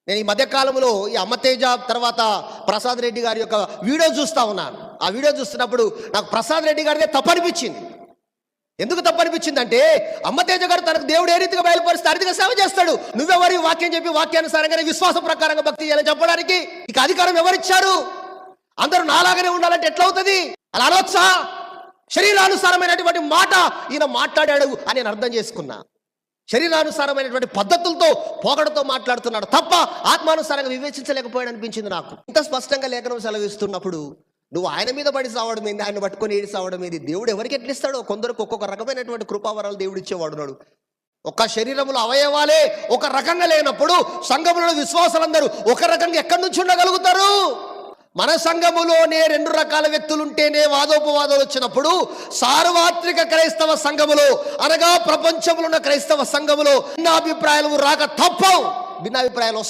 నేను ఈ మధ్య కాలంలో ఈ అమ్మతేజ తర్వాత ప్రసాద్ రెడ్డి గారి యొక్క వీడియో చూస్తా ఉన్నాను. ఆ వీడియో చూస్తున్నప్పుడు నాకు ప్రసాద్ రెడ్డి గారిదే తప్పనిపించింది. ఎందుకు తప్పనిపించింది అంటే, అమ్మతేజ గారు తనకు దేవుడు ఏ రీతిగా బయలుపరిస్తే ఆ రీతిగా సేవ చేస్తాడు. నువ్వెవరి వాక్యం చెప్పి వాక్యానుసారంగానే విశ్వాస ప్రకారంగా భక్తి చేయాలని చెప్పడానికి ఇక అధికారం ఎవరిచ్చారు? అందరూ నాలాగానే ఉండాలంటే ఎట్లవుతుంది? అలా అనొచ్చా? శరీరానుసారమైనటువంటి మాట ఈయన మాట్లాడాడు అని నేను అర్థం చేసుకున్నా. శరీరానుసారమైనటువంటి పద్ధతులతో పోగడతో మాట్లాడుతున్నాడు తప్ప ఆత్మానుసారంగా వివేచించలేకపోయాడు అనిపించింది నాకు. ఇంత స్పష్టంగా లేఖనం సెలవిస్తున్నప్పుడు నువ్వు ఆయన మీద పడి సావడం ఏంది, ఆయన పట్టుకొని ఏడి సావడం ఏంది? దేవుడు ఎవరికి ఎట్లిస్తాడో కొందరికి ఒక్కొక్క రకమైనటువంటి కృపావరాలు దేవుడు ఇచ్చేవాడున్నాడు. ఒక శరీరంలో అవయవాలే ఒక రకంగా లేనప్పుడు సంఘములో విశ్వాసాలందరూ ఒక రకంగా ఎక్కడి నుంచి ఉండగలుగుతారు? మన సంఘములోనే రెండు రకాల వ్యక్తులుంటేనే వాదోపవాదాలు వచ్చినప్పుడు సార్వత్రిక క్రైస్తవ సంఘములో అనగా ప్రపంచంలో ఉన్న క్రైస్తవ సంఘములో భిన్నాభిప్రాయాలు రాక తప్పవు. భిన్నాభిప్రాయాలు వస్తాయి.